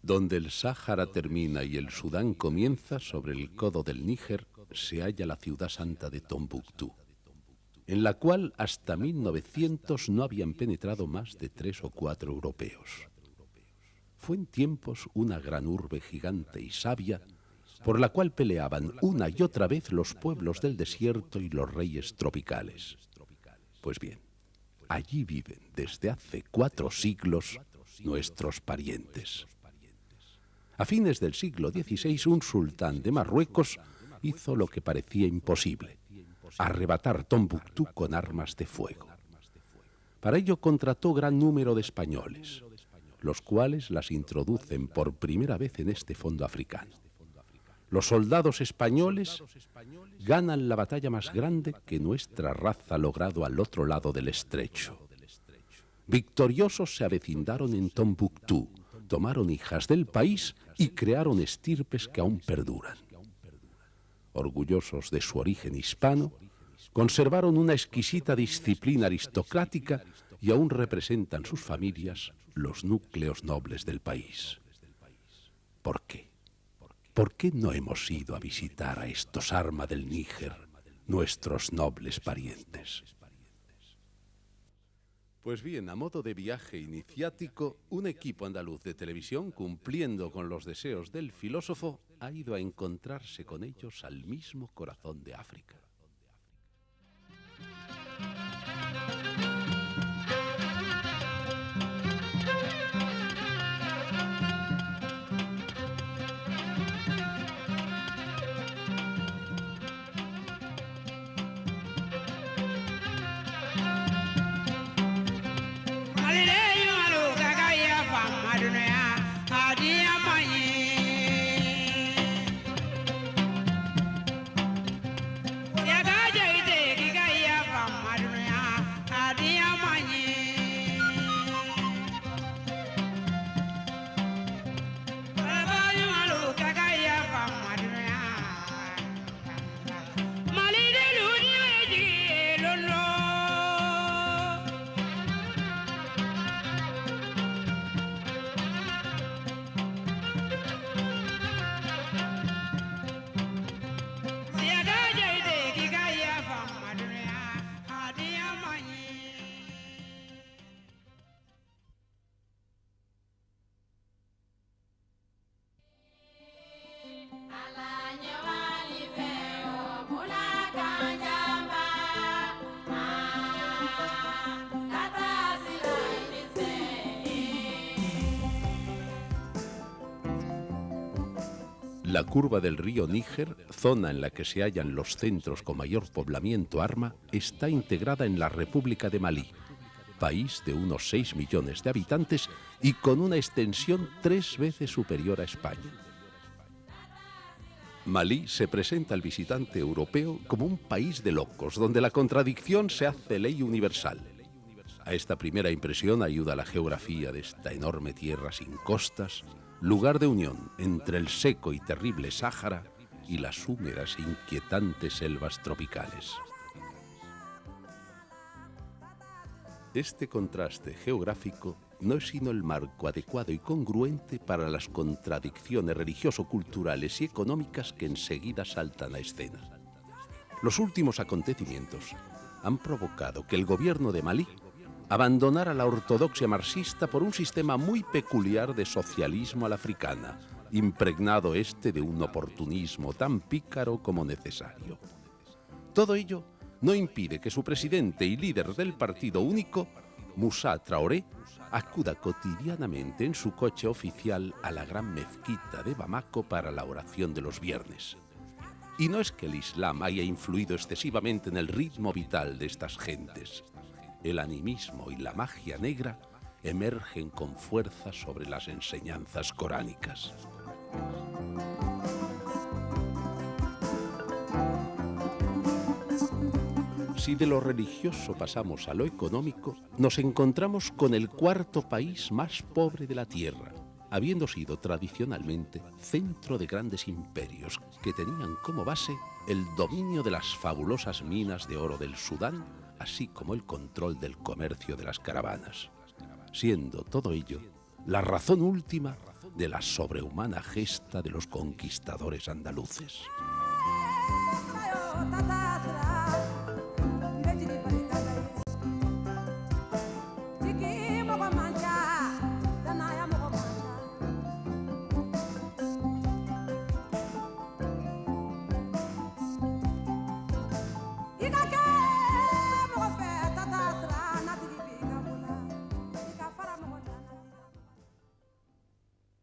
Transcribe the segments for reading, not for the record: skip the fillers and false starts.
Donde el Sáhara termina y el Sudán comienza, sobre el codo del Níger, se halla la ciudad santa de Tombuctú, en la cual hasta 1900 no habían penetrado más de 3 o 4 europeos. Fue en tiempos una gran urbe gigante y sabia, por la cual peleaban una y otra vez los pueblos del desierto y los reyes tropicales. Pues bien, allí viven desde hace 4 siglos nuestros parientes. A fines del siglo XVI, un sultán de Marruecos hizo lo que parecía imposible: arrebatar Tombuctú con armas de fuego. Para ello contrató gran número de españoles, los cuales las introducen por primera vez en este fondo africano. Los soldados españoles ganan la batalla más grande que nuestra raza ha logrado al otro lado del estrecho. Victoriosos se avecindaron en Tombuctú, tomaron hijas del país y crearon estirpes que aún perduran. Orgullosos de su origen hispano, conservaron una exquisita disciplina aristocrática y aún representan sus familias los núcleos nobles del país. ¿Por qué? ¿Por qué no hemos ido a visitar a estos armas del Níger, nuestros nobles parientes? Pues bien, a modo de viaje iniciático, un equipo andaluz de televisión, cumpliendo con los deseos del filósofo, ha ido a encontrarse con ellos al mismo corazón de África. La curva del río Níger, zona en la que se hallan los centros con mayor poblamiento arma, está integrada en la República de Malí, país de unos 6 millones de habitantes y con una extensión 3 veces superior a España. Malí se presenta al visitante europeo como un país de locos, donde la contradicción se hace ley universal. A esta primera impresión ayuda la geografía de esta enorme tierra sin costas, lugar de unión entre el seco y terrible Sáhara y las húmedas e inquietantes selvas tropicales. Este contraste geográfico no es sino el marco adecuado y congruente para las contradicciones religioso-culturales y económicas que enseguida saltan a escena. Los últimos acontecimientos han provocado que el gobierno de Malí abandonara la ortodoxia marxista por un sistema muy peculiar de socialismo a la africana, impregnado de un oportunismo tan pícaro como necesario. Todo ello no impide que su presidente y líder del partido único, Moussa Traoré, acuda cotidianamente en su coche oficial a la gran mezquita de Bamako para la oración de los viernes. Y no es que el Islam haya influido excesivamente en el ritmo vital de estas gentes. El animismo y la magia negra emergen con fuerza sobre las enseñanzas coránicas. Si de lo religioso pasamos a lo económico, nos encontramos con el 4º país más pobre de la Tierra, habiendo sido tradicionalmente centro de grandes imperios que tenían como base el dominio de las fabulosas minas de oro del Sudán, así como el control del comercio de las caravanas, siendo todo ello la razón última de la sobrehumana gesta de los conquistadores andaluces.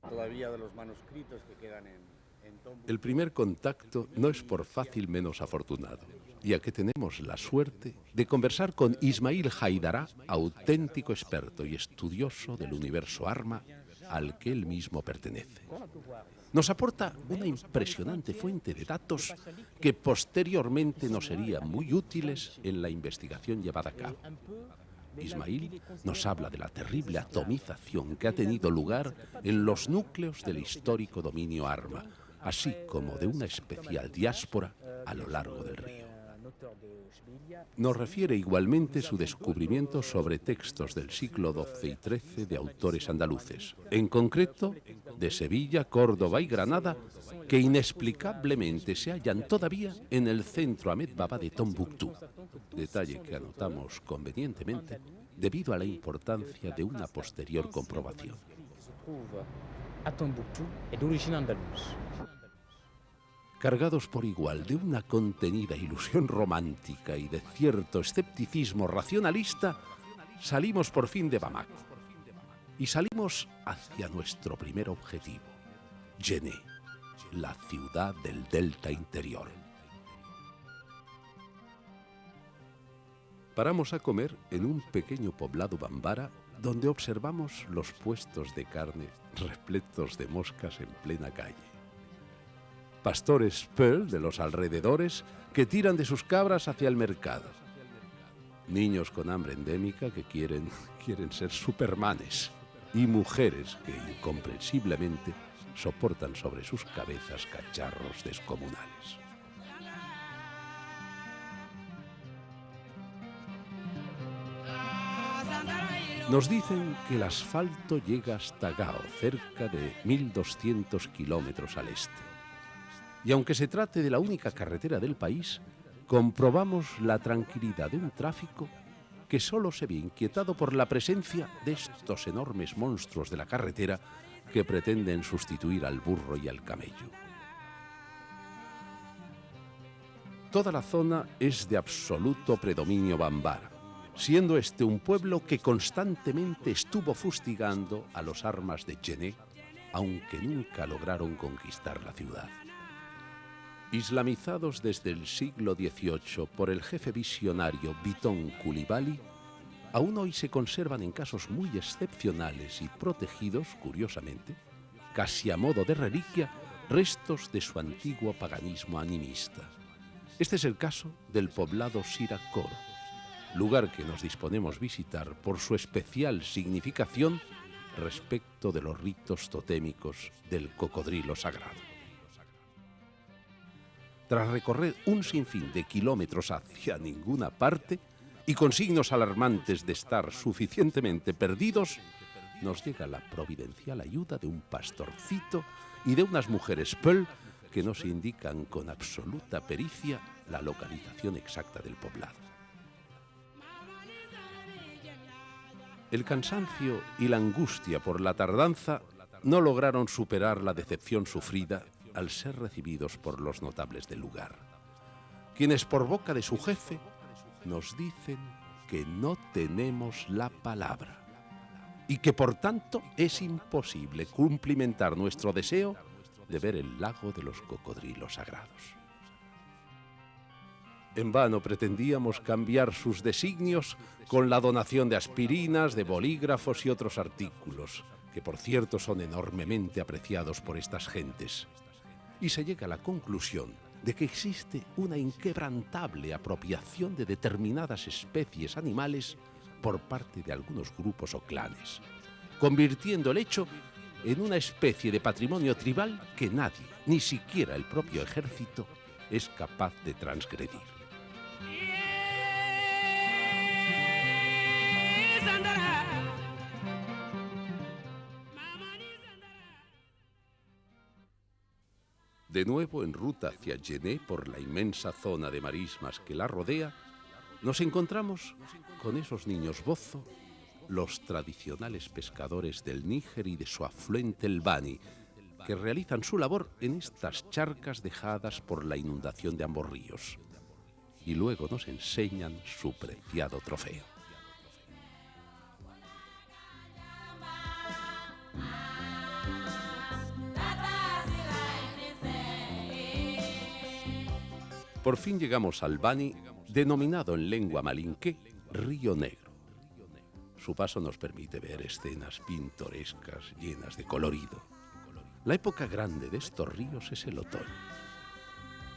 Todavía de los manuscritos que quedan en Tombuctú. El primer contacto no es por fácil menos afortunado, ya que tenemos la suerte de conversar con Ismail Haidará, auténtico experto y estudioso del universo Arma al que él mismo pertenece. Nos aporta una impresionante fuente de datos que posteriormente nos serían muy útiles en la investigación llevada a cabo. Ismail nos habla de la terrible atomización que ha tenido lugar en los núcleos del histórico dominio Arma, así como de una especial diáspora a lo largo del río. Nos refiere igualmente su descubrimiento sobre textos del siglo XII y XIII de autores andaluces, en concreto de Sevilla, Córdoba y Granada, que inexplicablemente se hallan todavía en el centro Ahmed Baba de Tombuctú, detalle que anotamos convenientemente debido a la importancia de una posterior comprobación. Cargados por igual de una contenida ilusión romántica y de cierto escepticismo racionalista, salimos por fin de Bamako y salimos hacia nuestro primer objetivo, Djenné, la ciudad del delta interior. Paramos a comer en un pequeño poblado bambara donde observamos los puestos de carne repletos de moscas en plena calle. Pastores Peul de los alrededores que tiran de sus cabras hacia el mercado. Niños con hambre endémica que quieren ser supermanes. Y mujeres que incomprensiblemente soportan sobre sus cabezas cacharros descomunales. Nos dicen que el asfalto llega hasta Gao, cerca de 1.200 kilómetros al este. Y aunque se trate de la única carretera del país, comprobamos la tranquilidad de un tráfico que solo se ve inquietado por la presencia de estos enormes monstruos de la carretera que pretenden sustituir al burro y al camello. Toda la zona es de absoluto predominio bambara, siendo este un pueblo que constantemente estuvo fustigando a los armas de Djenné, aunque nunca lograron conquistar la ciudad. Islamizados desde el siglo XVIII por el jefe visionario Bitón Coulibaly, aún hoy se conservan en casos muy excepcionales y protegidos, curiosamente, casi a modo de reliquia, restos de su antiguo paganismo animista. Este es el caso del poblado Siracoro, lugar que nos disponemos visitar por su especial significación respecto de los ritos totémicos del cocodrilo sagrado. Tras recorrer un sinfín de kilómetros hacia ninguna parte y con signos alarmantes de estar suficientemente perdidos, nos llega la providencial ayuda de un pastorcito y de unas mujeres Peul que nos indican con absoluta pericia la localización exacta del poblado. El cansancio y la angustia por la tardanza no lograron superar la decepción sufrida al ser recibidos por los notables del lugar, quienes por boca de su jefe nos dicen que no tenemos la palabra y que por tanto es imposible cumplimentar nuestro deseo de ver el lago de los cocodrilos sagrados. En vano pretendíamos cambiar sus designios con la donación de aspirinas, de bolígrafos y otros artículos, que por cierto son enormemente apreciados por estas gentes. Y se llega a la conclusión de que existe una inquebrantable apropiación de determinadas especies animales por parte de algunos grupos o clanes, convirtiendo el hecho en una especie de patrimonio tribal que nadie, ni siquiera el propio ejército, es capaz de transgredir. De nuevo en ruta hacia Djenné por la inmensa zona de marismas que la rodea, nos encontramos con esos niños bozo, los tradicionales pescadores del Níger y de su afluente el Bani, que realizan su labor en estas charcas dejadas por la inundación de ambos ríos. Y luego nos enseñan su preciado trofeo. Por fin llegamos al Bani, denominado en lengua malinqué Río Negro. Su paso nos permite ver escenas pintorescas llenas de colorido. La época grande de estos ríos es el otoño,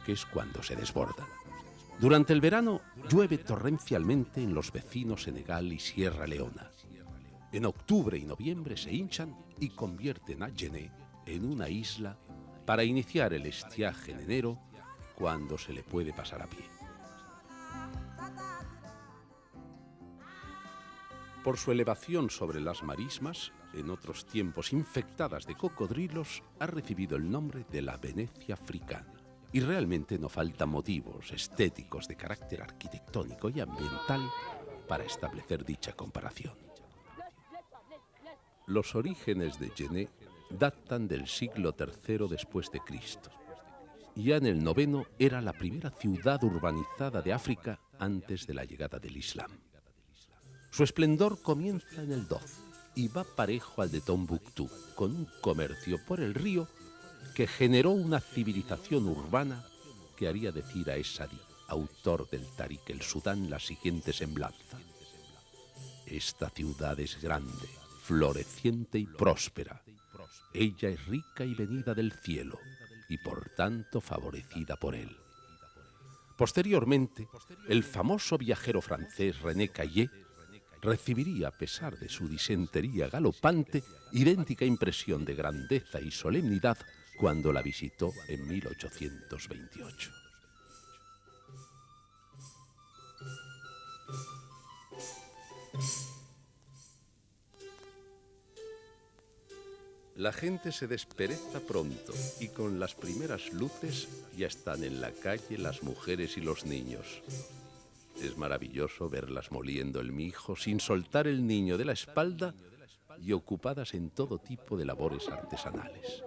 que es cuando se desbordan. Durante el verano llueve torrencialmente en los vecinos Senegal y Sierra Leona. En octubre y noviembre se hinchan y convierten a Djenné en una isla para iniciar el estiaje en enero, cuando se le puede pasar a pie. Por su elevación sobre las marismas, en otros tiempos infectadas de cocodrilos, ha recibido el nombre de la Venecia africana. Y realmente no faltan motivos estéticos de carácter arquitectónico y ambiental para establecer dicha comparación. Los orígenes de Djenné datan del siglo III después de Cristo. Ya en el IX era la primera ciudad urbanizada de África antes de la llegada del Islam. Su esplendor comienza en el XII y va parejo al de Tombuctú, con un comercio por el río que generó una civilización urbana que haría decir a Esadi, autor del Tarik el Sudán, la siguiente semblanza: esta ciudad es grande, floreciente y próspera. Ella es rica y venida del cielo, y por tanto favorecida por él. Posteriormente, el famoso viajero francés René Caillet recibiría, a pesar de su disentería galopante, idéntica impresión de grandeza y solemnidad cuando la visitó en 1828. La gente se despereza pronto y con las primeras luces ya están en la calle las mujeres y los niños. Es maravilloso verlas moliendo el mijo sin soltar el niño de la espalda y ocupadas en todo tipo de labores artesanales.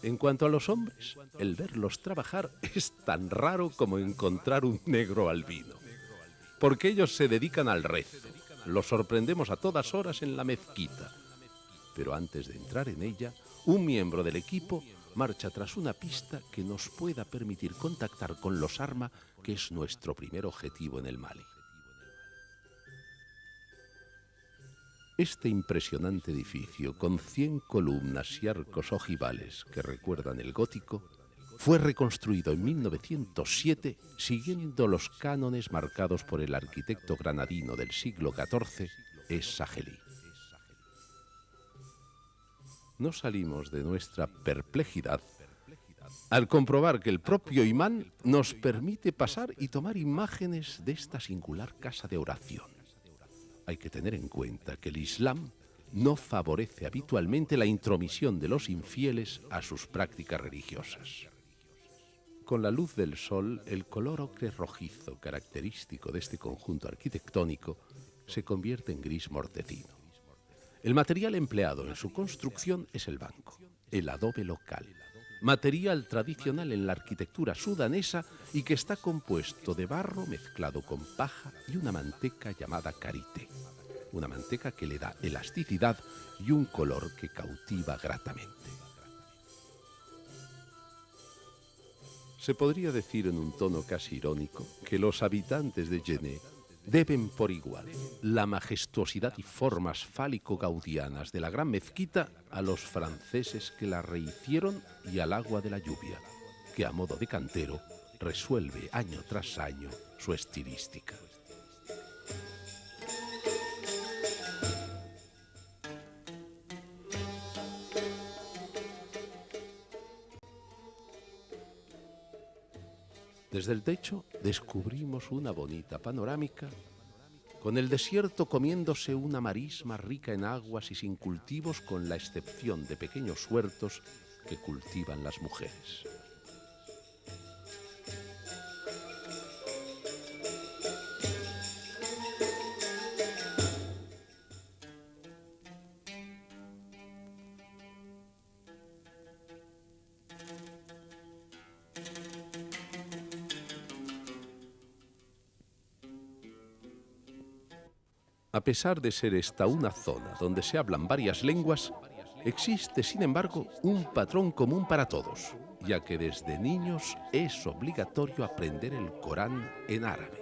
En cuanto a los hombres, el verlos trabajar es tan raro como encontrar un negro albino, porque ellos se dedican al rezo. Los sorprendemos a todas horas en la mezquita, pero antes de entrar en ella, un miembro del equipo marcha tras una pista que nos pueda permitir contactar con los Arma, que es nuestro primer objetivo en el Mali. Este impresionante edificio, con 100 columnas y arcos ojivales que recuerdan el gótico, fue reconstruido en 1907 siguiendo los cánones marcados por el arquitecto granadino del siglo XIV, Es Sahelí. No salimos de nuestra perplejidad al comprobar que el propio imán nos permite pasar y tomar imágenes de esta singular casa de oración. Hay que tener en cuenta que el Islam no favorece habitualmente la intromisión de los infieles a sus prácticas religiosas. Con la luz del sol, el color ocre rojizo característico de este conjunto arquitectónico se convierte en gris mortecino. El material empleado en su construcción es el banco, el adobe local, material tradicional en la arquitectura sudanesa y que está compuesto de barro mezclado con paja y una manteca llamada karité, una manteca que le da elasticidad y un color que cautiva gratamente. Se podría decir en un tono casi irónico que los habitantes de Djenné deben por igual la majestuosidad y formas fálico-gaudianas de la gran mezquita a los franceses que la rehicieron y al agua de la lluvia, que a modo de cantero resuelve año tras año su estilística. Desde el techo descubrimos una bonita panorámica con el desierto comiéndose una marisma rica en aguas y sin cultivos, con la excepción de pequeños huertos que cultivan las mujeres. A pesar de ser esta una zona donde se hablan varias lenguas, existe, sin embargo, un patrón común para todos, ya que desde niños es obligatorio aprender el Corán en árabe.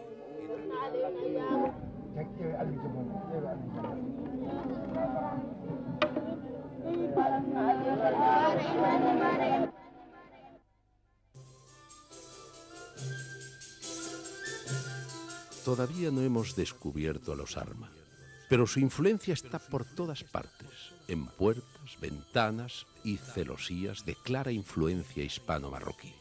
Todavía no hemos descubierto a los Arma, pero su influencia está por todas partes, en puertas, ventanas y celosías de clara influencia hispano-marroquí.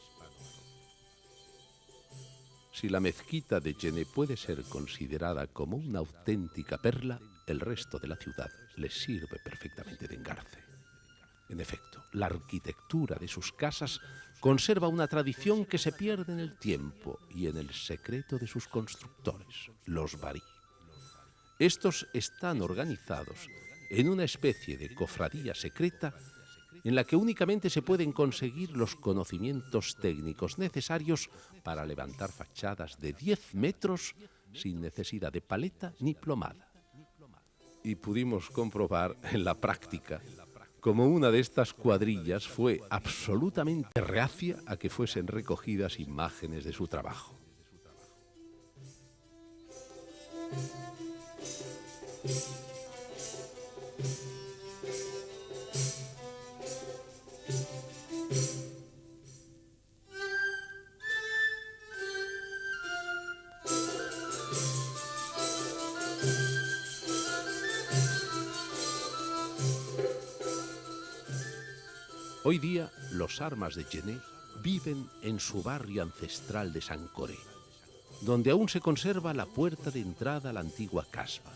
Si la mezquita de Djenné puede ser considerada como una auténtica perla, el resto de la ciudad le sirve perfectamente de engarce. En efecto, la arquitectura de sus casas conserva una tradición que se pierde en el tiempo y en el secreto de sus constructores, los barí. Estos están organizados en una especie de cofradía secreta en la que únicamente se pueden conseguir los conocimientos técnicos necesarios para levantar fachadas de 10 metros sin necesidad de paleta ni plomada. Y pudimos comprobar en la práctica como una de estas cuadrillas fue absolutamente reacia a que fuesen recogidas imágenes de su trabajo. Hoy día, los Armas de Djenné viven en su barrio ancestral de San Coré, donde aún se conserva la puerta de entrada a la antigua casba.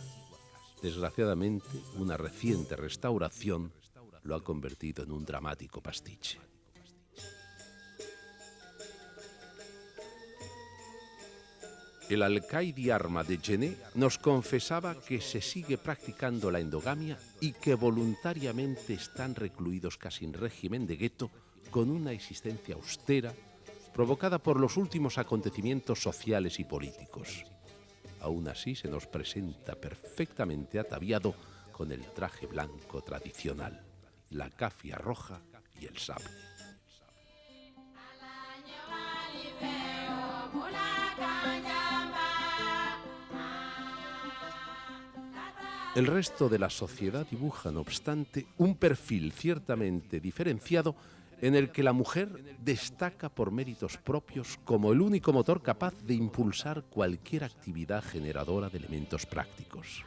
Desgraciadamente, una reciente restauración lo ha convertido en un dramático pastiche. El alcaide Arma de Djenné nos confesaba que se sigue practicando la endogamia y que voluntariamente están recluidos casi en régimen de gueto, con una existencia austera provocada por los últimos acontecimientos sociales y políticos. Aún así se nos presenta perfectamente ataviado con el traje blanco tradicional, la cafia roja y el sable. El resto de la sociedad dibuja, no obstante, un perfil ciertamente diferenciado en el que la mujer destaca por méritos propios como el único motor capaz de impulsar cualquier actividad generadora de elementos prácticos.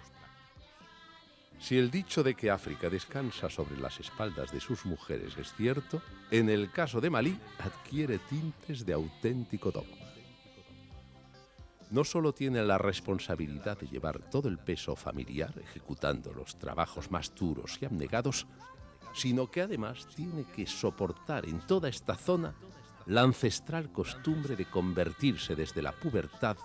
Si el dicho de que África descansa sobre las espaldas de sus mujeres es cierto, en el caso de Malí adquiere tintes de auténtico dogma. No solo tiene la responsabilidad de llevar todo el peso familiar, ejecutando los trabajos más duros y abnegados, sino que además tiene que soportar en toda esta zona la ancestral costumbre de convertirse desde la pubertad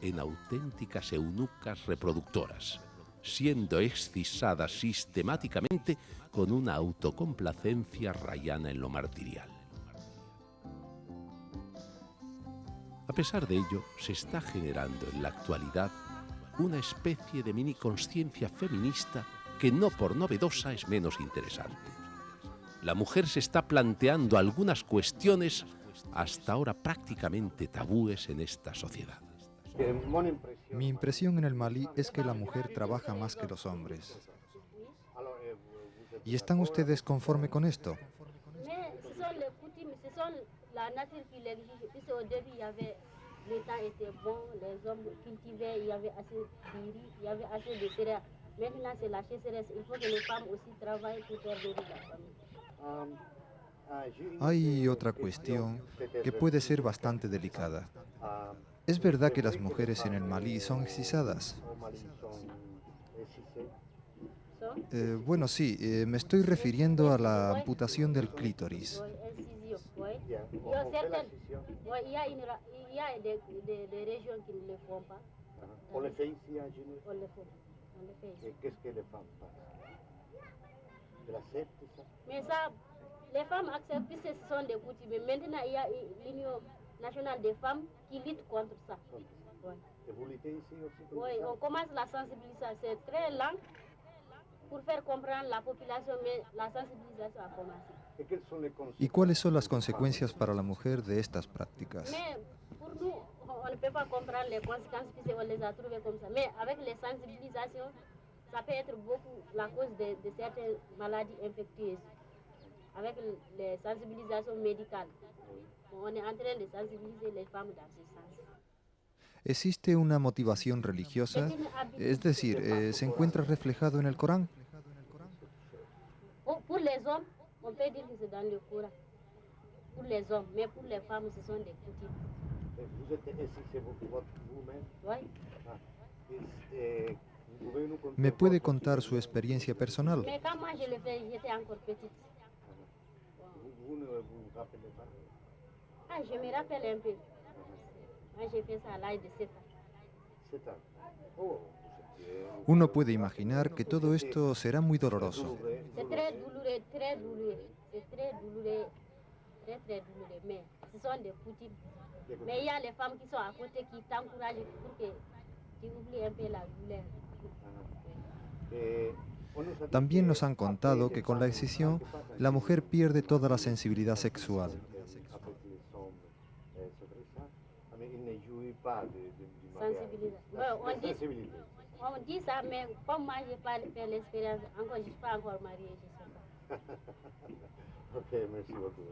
en auténticas eunucas reproductoras, siendo excisadas sistemáticamente con una autocomplacencia rayana en lo martirial. A pesar de ello, se está generando en la actualidad una especie de mini consciencia feminista que no por novedosa es menos interesante. La mujer se está planteando algunas cuestiones hasta ahora prácticamente tabúes en esta sociedad. Mi impresión en el Malí es que la mujer trabaja más que los hombres. ¿Y están ustedes conforme con esto? La nature qui l'exige, puisqu'au début, il y avait, le temps était bon, les hommes cultivaient, il y avait assez de riz, il y avait assez de céréales. Maintenant, c'est la sécheresse. Il faut que les femmes aussi travaillent pour faire nourrir la famille. Hay otra cuestión que puede ser bastante delicada. ¿Es verdad que las mujeres en el Malí son excisadas? Bueno, sí, me estoy refiriendo a la amputación del clítoris. Il y a des régions qui ne le font pas. On le fait ici à Genève. On le fait. On le fait ici. Et qu'est-ce que les femmes font? De l'acceptent ça? Mais ça, les femmes acceptent puisque ce sont des coutumes. Mais maintenant, il y a l'Union nationale des femmes qui lutte contre ça. Ouais. Et vous luttez ici aussi? Oui, on commence la sensibilisation. C'est très lent pour faire comprendre la population, mais la sensibilisation a commencé. Et quelles sont les ¿Y cuáles son las consecuencias para la mujer de estas prácticas? Mais pour nous, on ne peut pas comprendre les conséquences puisqu'on les a trouvées comme ça. Mais avec les sensibilisations, ça peut être beaucoup la cause de certaines maladies infectieuses. Avec les sensibilisations médicales, on est en train de sensibiliser les femmes dans ce sens. ¿Existe una motivación religiosa? Es decir, ¿se encuentra reflejado en el Corán? Pour les hommes, on peut dire que c'est dans le Coran. Pour les hommes, mais pour les femmes, ce sont des coutumes. Vous êtes ici, c'est vous-même? Oui. ¿Me puede contar su experiencia personal? Mais quand moi je le fais, j'étais encore petite. Vous ne vous rappelez pas? Ah, je me rappelle un peu. Moi, j'ai fait ça à l'âge de 7 ans. 7 ans. Oh, Uno puede imaginar que todo esto será muy doloroso. C'est très douloureux, très douloureux. C'est très douloureux, très très douloureux. Mais ce sont des coutumes. Mais il y a les femmes qui sont à côté qui t'encouragent pour que tu oublies un peu la douleur. También nos han contado que con la excisión la mujer pierde toda la sensibilidad sexual. On dit ça, mais comme moi, je n'ai pas fait l'expérience, encore, je ne suis pas encore mariée, je ne sais pas. Ok, merci beaucoup.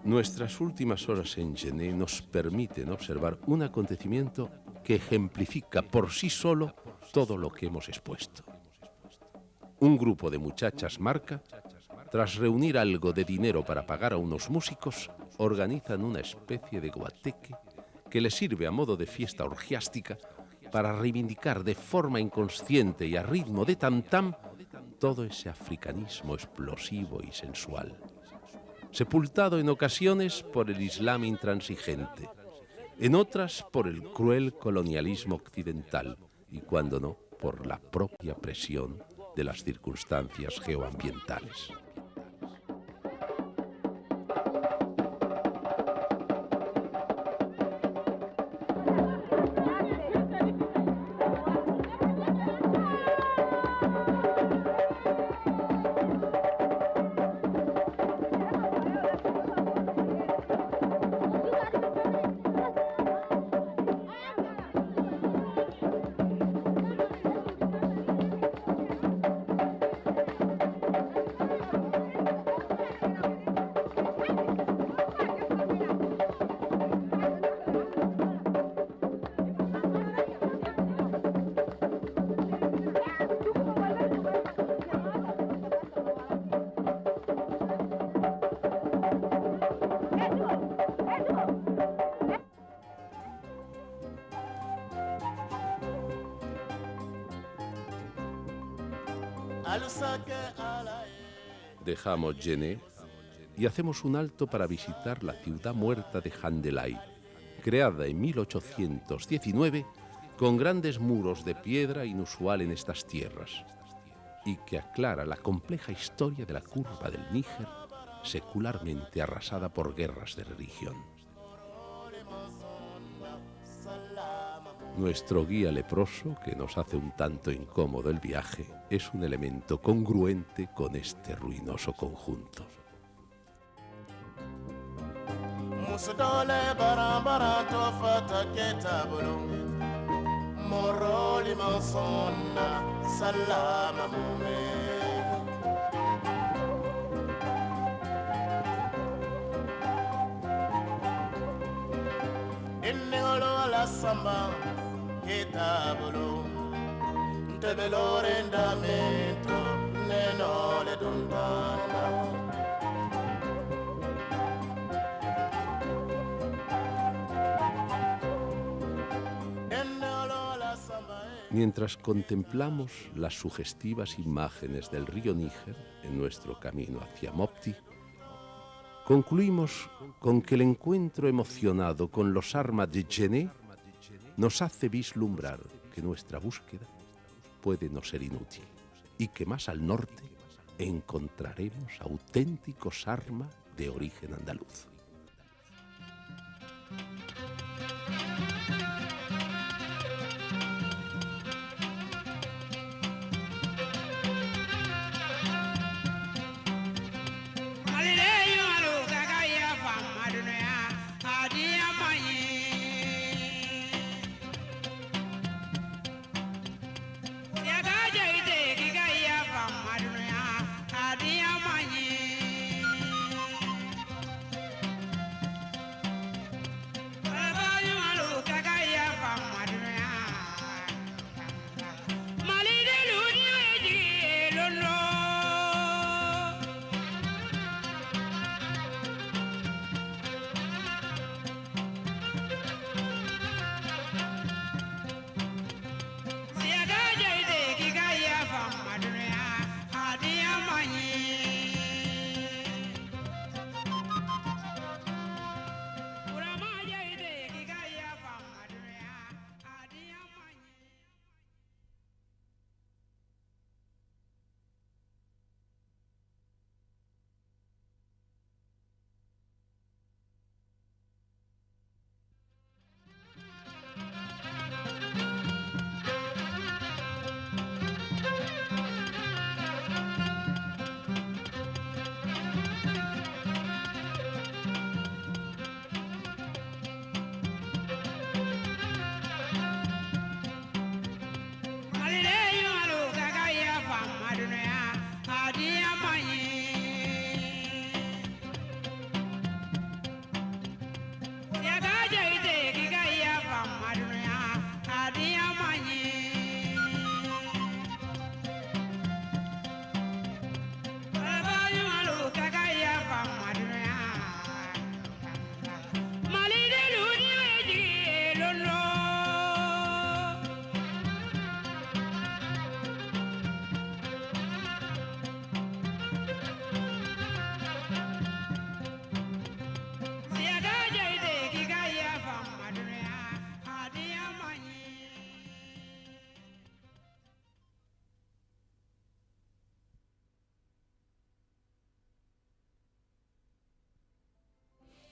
Nuestras últimas horas en Genève nos permiten observar un acontecimiento que ejemplifica por sí solo todo lo que hemos expuesto. Un grupo de muchachas marca, tras reunir algo de dinero para pagar a unos músicos, organizan una especie de guateque que les sirve a modo de fiesta orgiástica para reivindicar de forma inconsciente y a ritmo de tam-tam todo ese africanismo explosivo y sensual, sepultado en ocasiones por el Islam intransigente, en otras por el cruel colonialismo occidental y, cuando no, por la propia presión de las circunstancias geoambientales. Dejamos Genève y hacemos un alto para visitar la ciudad muerta de Handelay, creada en 1819 con grandes muros de piedra inusual en estas tierras, y que aclara la compleja historia de la curva del Níger, secularmente arrasada por guerras de religión. Nuestro guía leproso, que nos hace un tanto incómodo el viaje, es un elemento congruente con este ruinoso conjunto. musudole barambara to fata ketabulu moroli mansonna salama mume innolo ala samba ketabulu ntebelore ndamento nenole dundana. Mientras contemplamos las sugestivas imágenes del río Níger en nuestro camino hacia Mopti, concluimos con que el encuentro emocionado con los armas de Djenné nos hace vislumbrar que nuestra búsqueda puede no ser inútil y que más al norte encontraremos auténticos armas de origen andaluz.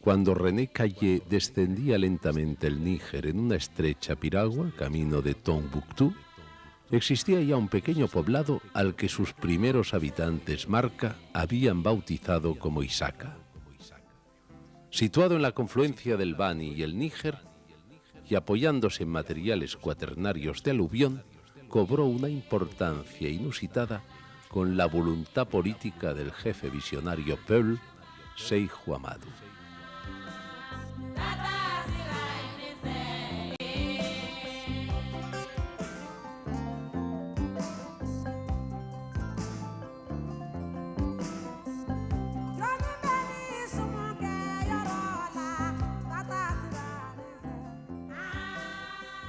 Cuando René Caillé descendía lentamente el Níger en una estrecha piragua, camino de Tombuctú, existía ya un pequeño poblado al que sus primeros habitantes Marca habían bautizado como Isaka. Situado en la confluencia del Bani y el Níger, y apoyándose en materiales cuaternarios de aluvión, cobró una importancia inusitada con la voluntad política del jefe visionario Peul, Seydou Amadou.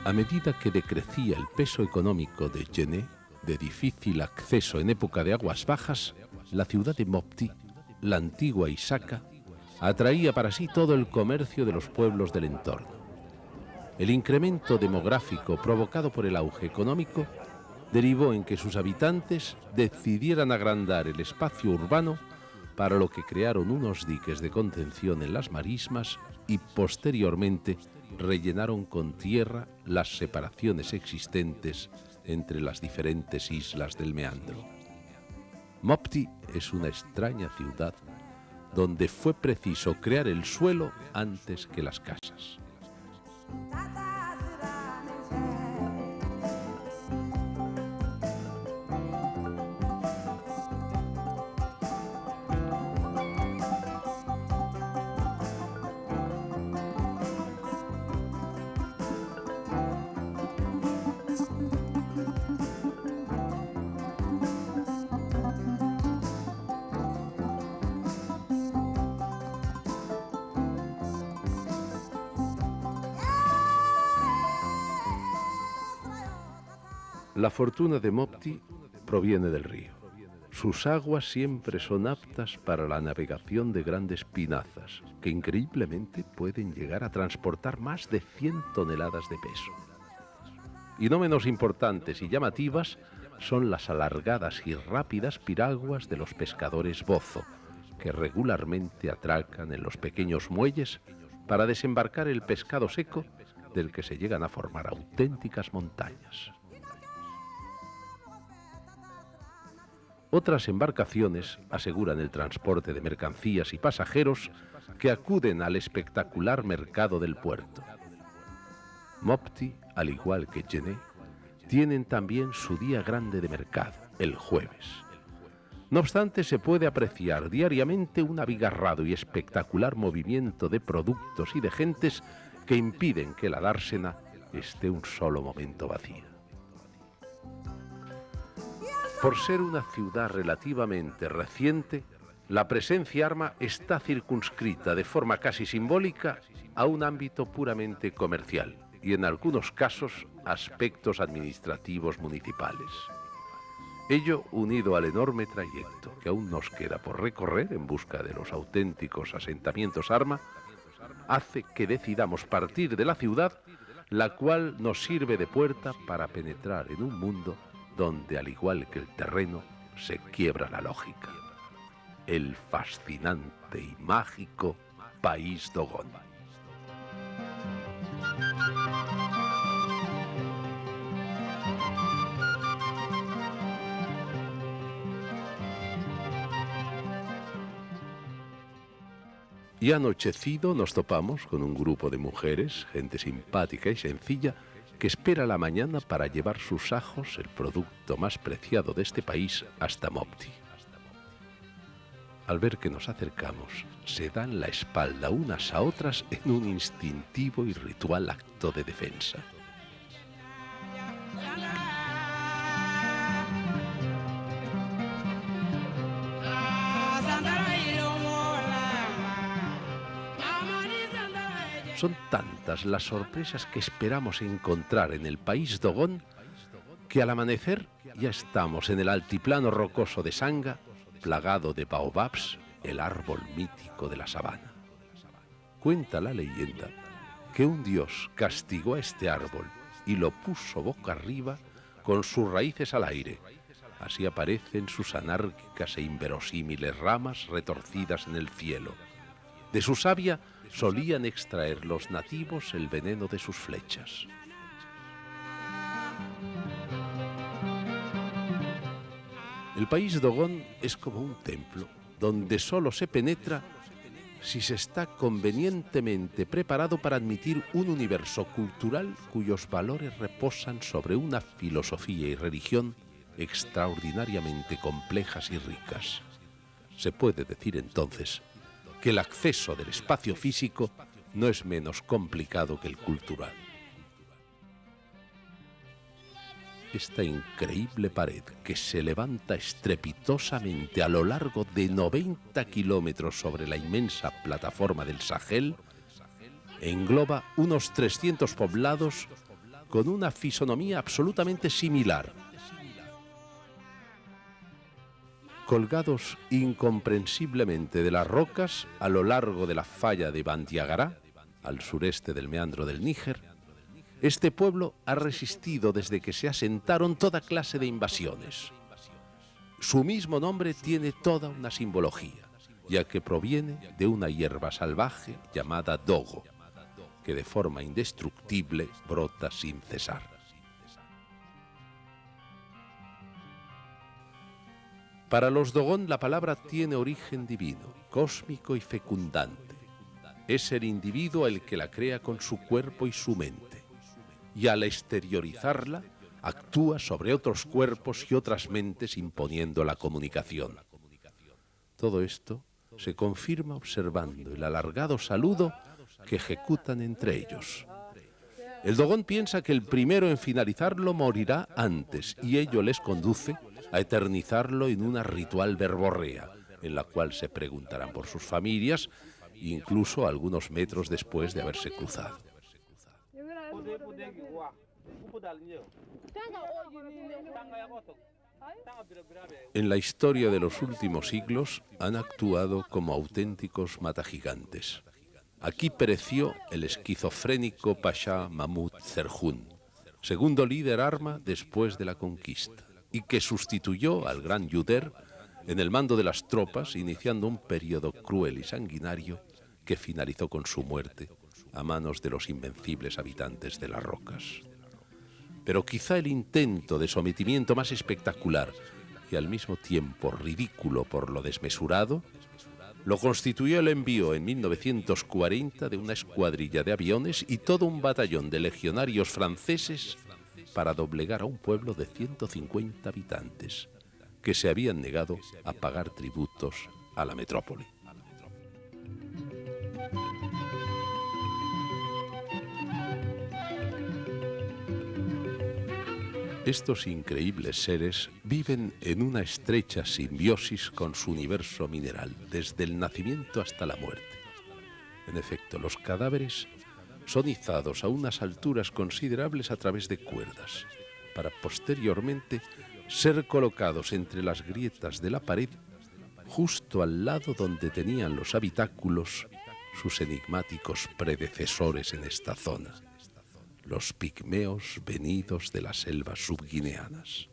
A medida que decrecía el peso económico de Djenné, de difícil acceso en época de aguas bajas, la ciudad de Mopti, la antigua Isaka, atraía para sí todo el comercio de los pueblos del entorno. El incremento demográfico provocado por el auge económico derivó en que sus habitantes decidieran agrandar el espacio urbano, para lo que crearon unos diques de contención en las marismas y posteriormente rellenaron con tierra las separaciones existentes entre las diferentes islas del meandro. Mopti es una extraña ciudad donde fue preciso crear el suelo antes que las casas. La fortuna de Mopti proviene del río. Sus aguas siempre son aptas para la navegación de grandes pinazas, que increíblemente pueden llegar a transportar más de 100 toneladas de peso. Y no menos importantes y llamativas son las alargadas y rápidas piraguas de los pescadores bozo, que regularmente atracan en los pequeños muelles para desembarcar el pescado seco del que se llegan a formar auténticas montañas. Otras embarcaciones aseguran el transporte de mercancías y pasajeros que acuden al espectacular mercado del puerto. Mopti, al igual que Djenné, tienen también su día grande de mercado, el jueves. No obstante, se puede apreciar diariamente un abigarrado y espectacular movimiento de productos y de gentes que impiden que la dársena esté un solo momento vacía. Por ser una ciudad relativamente reciente, la presencia arma está circunscrita de forma casi simbólica a un ámbito puramente comercial y en algunos casos aspectos administrativos municipales. Ello, unido al enorme trayecto que aún nos queda por recorrer en busca de los auténticos asentamientos arma, hace que decidamos partir de la ciudad, la cual nos sirve de puerta para penetrar en un mundo donde, al igual que el terreno, se quiebra la lógica. El fascinante y mágico País Dogon. Y anochecido nos topamos con un grupo de mujeres, gente simpática y sencilla, que espera la mañana para llevar sus ajos, el producto más preciado de este país, hasta Mopti. Al ver que nos acercamos, se dan la espalda unas a otras en un instintivo y ritual acto de defensa. Son tantas las sorpresas que esperamos encontrar en el País Dogon que al amanecer ya estamos en el altiplano rocoso de Sanga, plagado de baobabs, el árbol mítico de la sabana. Cuenta la leyenda que un dios castigó a este árbol y lo puso boca arriba con sus raíces al aire. Así aparecen sus anárquicas e inverosímiles ramas retorcidas en el cielo. De su savia solían extraer los nativos el veneno de sus flechas. El País Dogon es como un templo, donde solo se penetra si se está convenientemente preparado para admitir un universo cultural cuyos valores reposan sobre una filosofía y religión extraordinariamente complejas y ricas. Se puede decir entonces que el acceso del espacio físico no es menos complicado que el cultural. Esta increíble pared que se levanta estrepitosamente a lo largo de 90 kilómetros sobre la inmensa plataforma del Sahel engloba unos 300 poblados con una fisonomía absolutamente similar. Colgados incomprensiblemente de las rocas a lo largo de la falla de Bandiagara, al sureste del meandro del Níger, este pueblo ha resistido desde que se asentaron toda clase de invasiones. Su mismo nombre tiene toda una simbología, ya que proviene de una hierba salvaje llamada dogo, que de forma indestructible brota sin cesar. Para los Dogon la palabra tiene origen divino, cósmico y fecundante. Es el individuo el que la crea con su cuerpo y su mente, y al exteriorizarla actúa sobre otros cuerpos y otras mentes imponiendo la comunicación. Todo esto se confirma observando el alargado saludo que ejecutan entre ellos. El Dogon piensa que el primero en finalizarlo morirá antes y ello les conduce a eternizarlo en una ritual verborrea, en la cual se preguntarán por sus familias, incluso algunos metros después de haberse cruzado. En la historia de los últimos siglos han actuado como auténticos matagigantes. Aquí pereció el esquizofrénico Pasha Mahmud Zerhun, segundo líder arma después de la conquista, y que sustituyó al gran Yuder en el mando de las tropas, iniciando un periodo cruel y sanguinario que finalizó con su muerte a manos de los invencibles habitantes de las rocas. Pero quizá el intento de sometimiento más espectacular y al mismo tiempo ridículo por lo desmesurado, lo constituyó el envío en 1940 de una escuadrilla de aviones y todo un batallón de legionarios franceses para doblegar a un pueblo de 150 habitantes que se habían negado a pagar tributos a la metrópoli. Estos increíbles seres viven en una estrecha simbiosis con su universo mineral, desde el nacimiento hasta la muerte. En efecto, los cadáveres son izados a unas alturas considerables a través de cuerdas, para posteriormente ser colocados entre las grietas de la pared, justo al lado donde tenían los habitáculos sus enigmáticos predecesores en esta zona, los pigmeos venidos de las selvas subguineanas.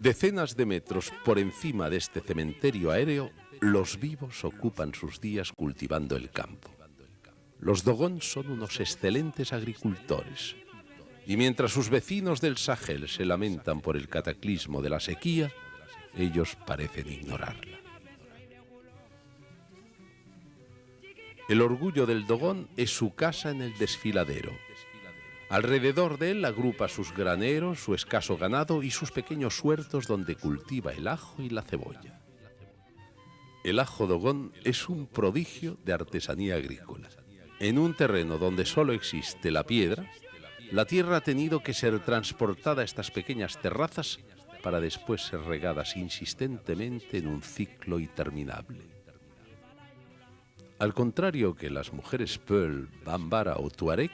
Decenas de metros por encima de este cementerio aéreo, los vivos ocupan sus días cultivando el campo. Los Dogon son unos excelentes agricultores, y mientras sus vecinos del Sahel se lamentan por el cataclismo de la sequía, ellos parecen ignorarla. El orgullo del Dogon es su casa en el desfiladero. Alrededor de él agrupa sus graneros, su escaso ganado y sus pequeños huertos donde cultiva el ajo y la cebolla. El ajo Dogon es un prodigio de artesanía agrícola. En un terreno donde solo existe la piedra, la tierra ha tenido que ser transportada a estas pequeñas terrazas para después ser regadas insistentemente en un ciclo interminable. Al contrario que las mujeres Peul, Bambara o Tuareg,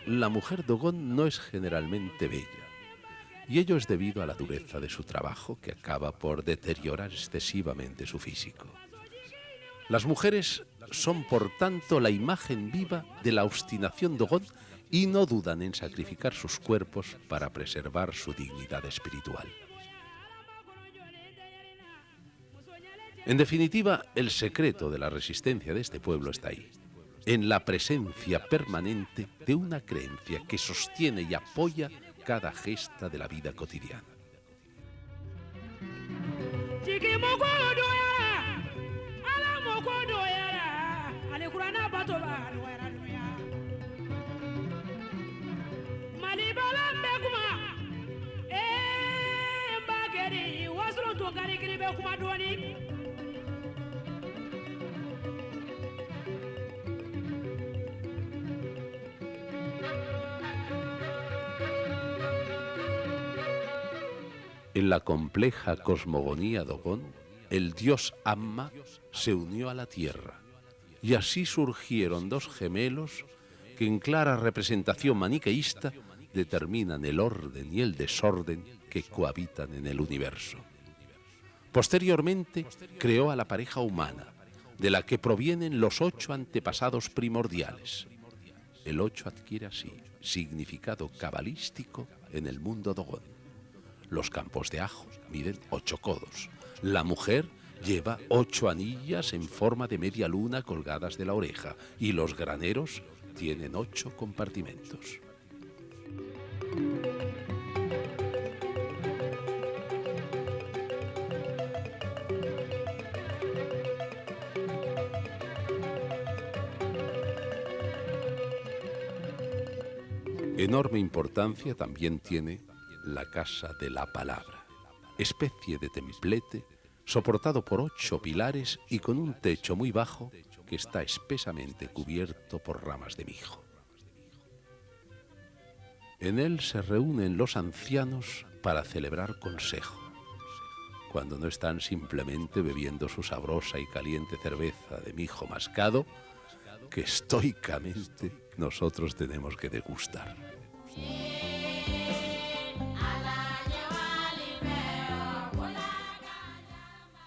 la mujer Dogon no es generalmente bella, y ello es debido a la dureza de su trabajo que acaba por deteriorar excesivamente su físico. Las mujeres son, por tanto, la imagen viva de la obstinación Dogon y no dudan en sacrificar sus cuerpos para preservar su dignidad espiritual. En definitiva, el secreto de la resistencia de este pueblo está ahí, en la presencia permanente de una creencia que sostiene y apoya cada gesta de la vida cotidiana. En la compleja cosmogonía Dogon, el dios Amma se unió a la tierra, y así surgieron dos gemelos que en clara representación maniqueísta determinan el orden y el desorden que cohabitan en el universo. Posteriormente creó a la pareja humana, de la que provienen los 8 antepasados primordiales. El 8 adquiere así significado cabalístico en el mundo Dogon. Los campos de ajo miden 8 codos. La mujer lleva 8 anillas en forma de media luna colgadas de la oreja y los graneros tienen 8 compartimentos. Enorme importancia también tiene la Casa de la Palabra, especie de templete soportado por 8 pilares y con un techo muy bajo que está espesamente cubierto por ramas de mijo. En él se reúnen los ancianos para celebrar consejo, cuando no están simplemente bebiendo su sabrosa y caliente cerveza de mijo mascado, que estoicamente nosotros tenemos que degustar.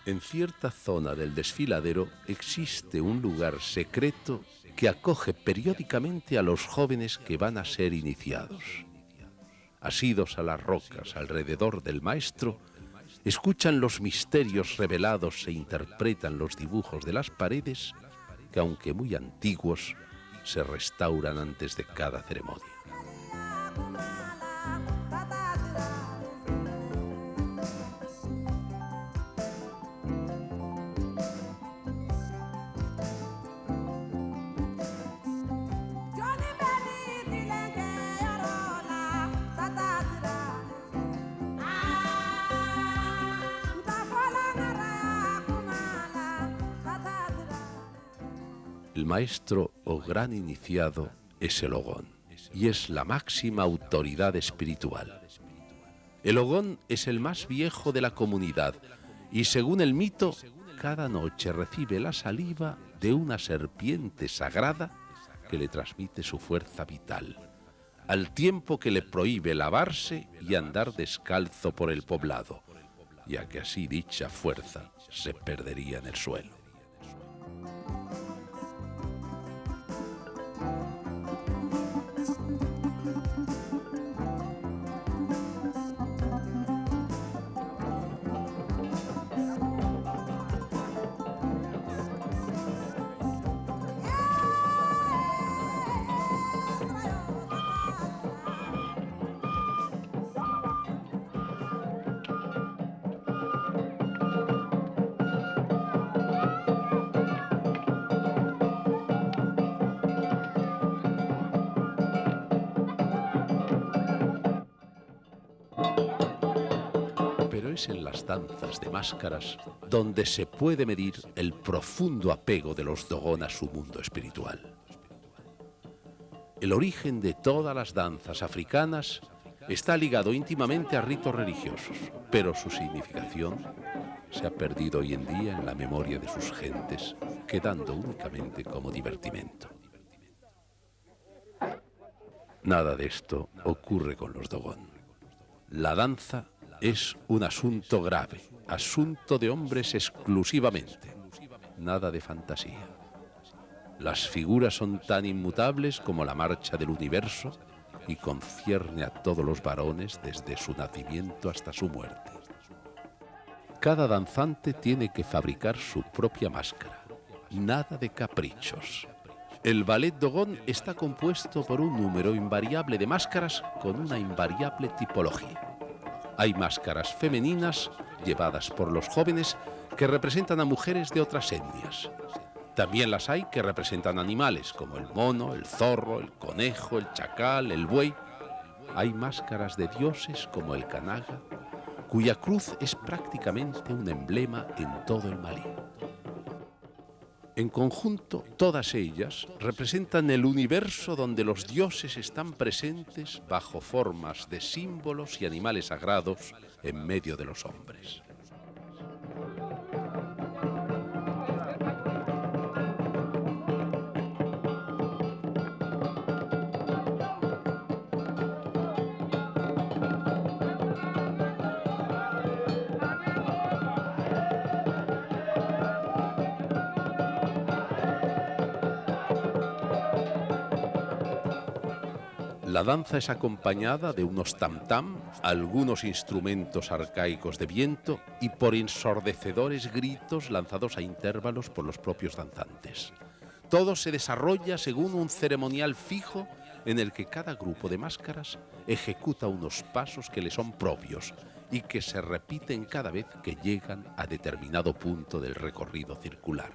En cierta zona del desfiladero existe un lugar secreto que acoge periódicamente a los jóvenes que van a ser iniciados. Asidos a las rocas alrededor del maestro, escuchan los misterios revelados e interpretan los dibujos de las paredes que, aunque muy antiguos, se restauran antes de cada ceremonia. El maestro o gran iniciado es el Ogón y es la máxima autoridad espiritual. El Ogón es el más viejo de la comunidad y, según el mito, cada noche recibe la saliva de una serpiente sagrada que le transmite su fuerza vital, al tiempo que le prohíbe lavarse y andar descalzo por el poblado, ya que así dicha fuerza se perdería en el suelo. Pero es en las danzas de máscaras donde se puede medir el profundo apego de los Dogon a su mundo espiritual. El origen de todas las danzas africanas está ligado íntimamente a ritos religiosos, pero su significación se ha perdido hoy en día en la memoria de sus gentes, quedando únicamente como divertimento. Nada de esto ocurre con los Dogon. La danza es un asunto grave, asunto de hombres exclusivamente, nada de fantasía. Las figuras son tan inmutables como la marcha del universo y concierne a todos los varones desde su nacimiento hasta su muerte. Cada danzante tiene que fabricar su propia máscara, nada de caprichos. El ballet Dogon está compuesto por un número invariable de máscaras con una invariable tipología. Hay máscaras femeninas, llevadas por los jóvenes, que representan a mujeres de otras etnias. También las hay que representan animales, como el mono, el zorro, el conejo, el chacal, el buey. Hay máscaras de dioses, como el Kanaga, cuya cruz es prácticamente un emblema en todo el Malí. En conjunto, todas ellas representan el universo donde los dioses están presentes bajo formas de símbolos y animales sagrados en medio de los hombres. La danza es acompañada de unos tam-tam, algunos instrumentos arcaicos de viento y por ensordecedores gritos lanzados a intervalos por los propios danzantes. Todo se desarrolla según un ceremonial fijo en el que cada grupo de máscaras ejecuta unos pasos que le son propios y que se repiten cada vez que llegan a determinado punto del recorrido circular.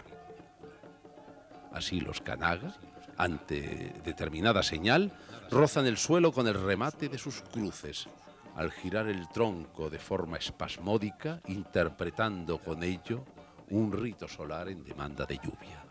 Así los Kanaga Ante determinada señal, rozan el suelo con el remate de sus cruces, al girar el tronco de forma espasmódica, interpretando con ello un rito solar en demanda de lluvia.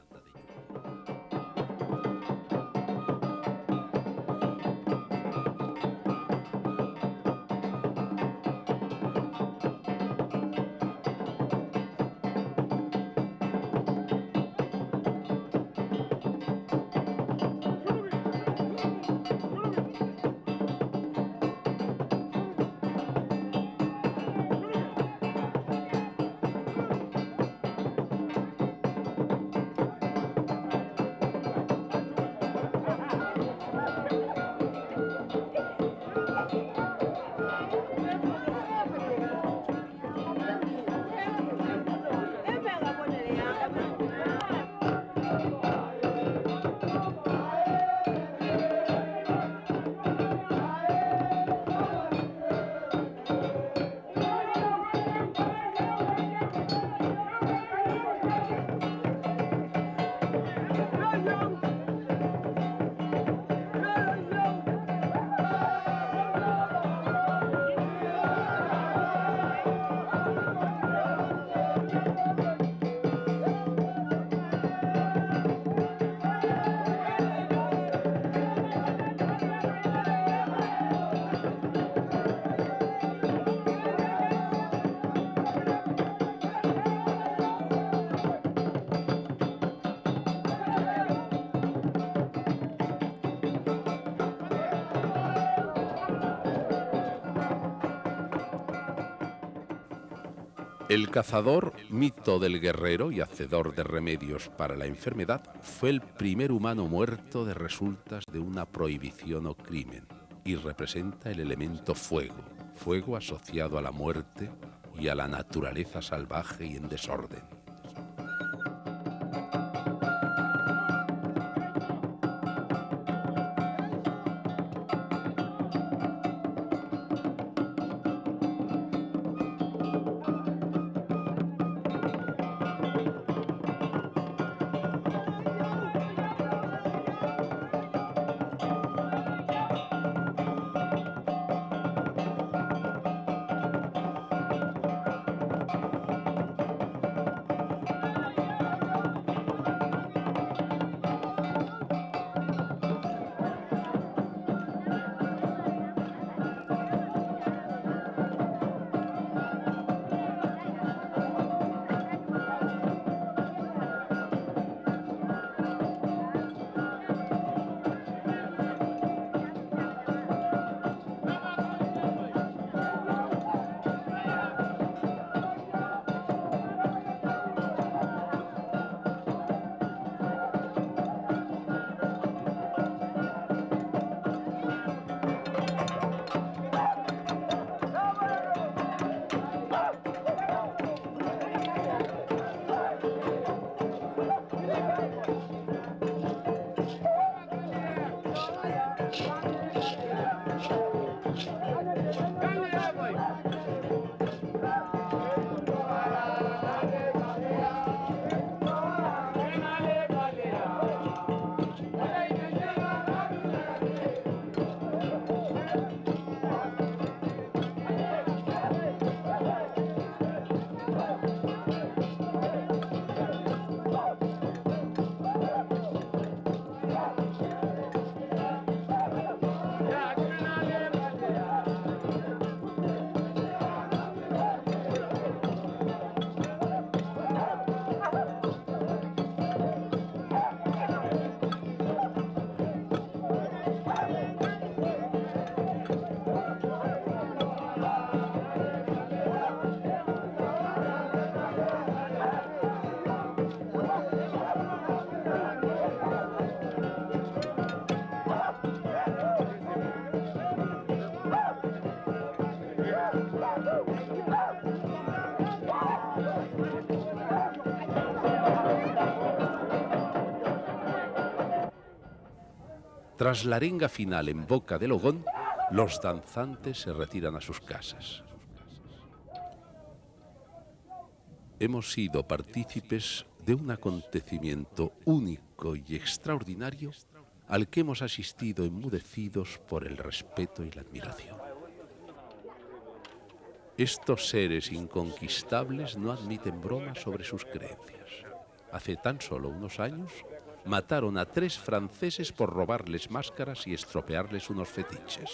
El cazador, mito del guerrero y hacedor de remedios para la enfermedad, fue el primer humano muerto de resultas de una prohibición o crimen y representa el elemento fuego, fuego asociado a la muerte y a la naturaleza salvaje y en desorden. Tras la arenga final en boca del Ogón, los danzantes se retiran a sus casas. Hemos sido partícipes de un acontecimiento único y extraordinario al que hemos asistido enmudecidos por el respeto y la admiración. Estos seres inconquistables no admiten bromas sobre sus creencias. Hace tan solo unos años mataron a 3 franceses por robarles máscaras y estropearles unos fetiches.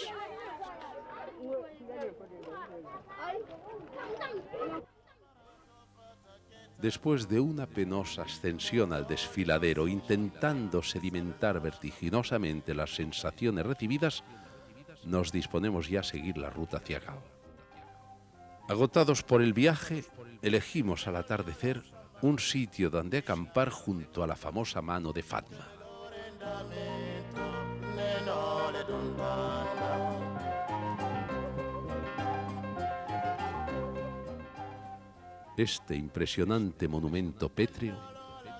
Después de una penosa ascensión al desfiladero, intentando sedimentar vertiginosamente las sensaciones recibidas, nos disponemos ya a seguir la ruta hacia Gao. Agotados por el viaje, elegimos al atardecer un sitio donde acampar junto a la famosa mano de Fatma. Este impresionante monumento pétreo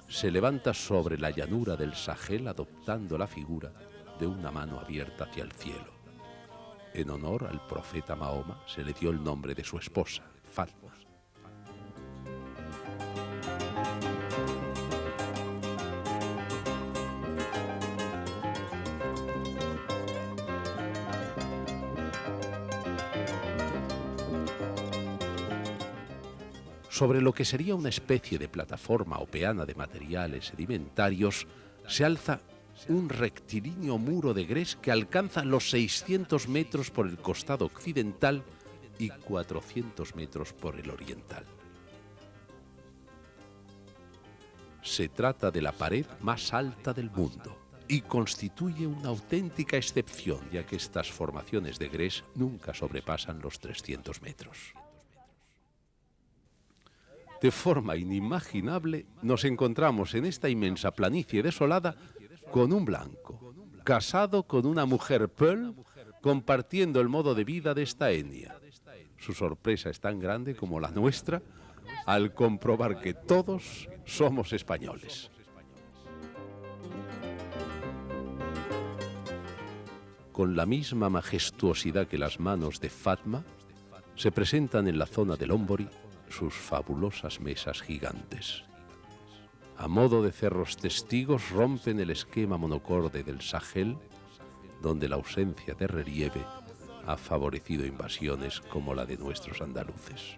se levanta sobre la llanura del Sahel adoptando la figura de una mano abierta hacia el cielo. En honor al profeta Mahoma se le dio el nombre de su esposa, Fatma. Sobre lo que sería una especie de plataforma o peana de materiales sedimentarios, se alza un rectilíneo muro de grés que alcanza los 600 metros por el costado occidental y 400 metros por el oriental. Se trata de la pared más alta del mundo y constituye una auténtica excepción, ya que estas formaciones de grés nunca sobrepasan los 300 metros. De forma inimaginable, nos encontramos en esta inmensa planicie desolada con un blanco, casado con una mujer peul, compartiendo el modo de vida de esta etnia. Su sorpresa es tan grande como la nuestra al comprobar que todos somos españoles. Con la misma majestuosidad que las manos de Fatma, se presentan en la zona del Hombori sus fabulosas mesas gigantes. A modo de cerros testigos rompen el esquema monocorde del Sahel, donde la ausencia de relieve ha favorecido invasiones como la de nuestros andaluces.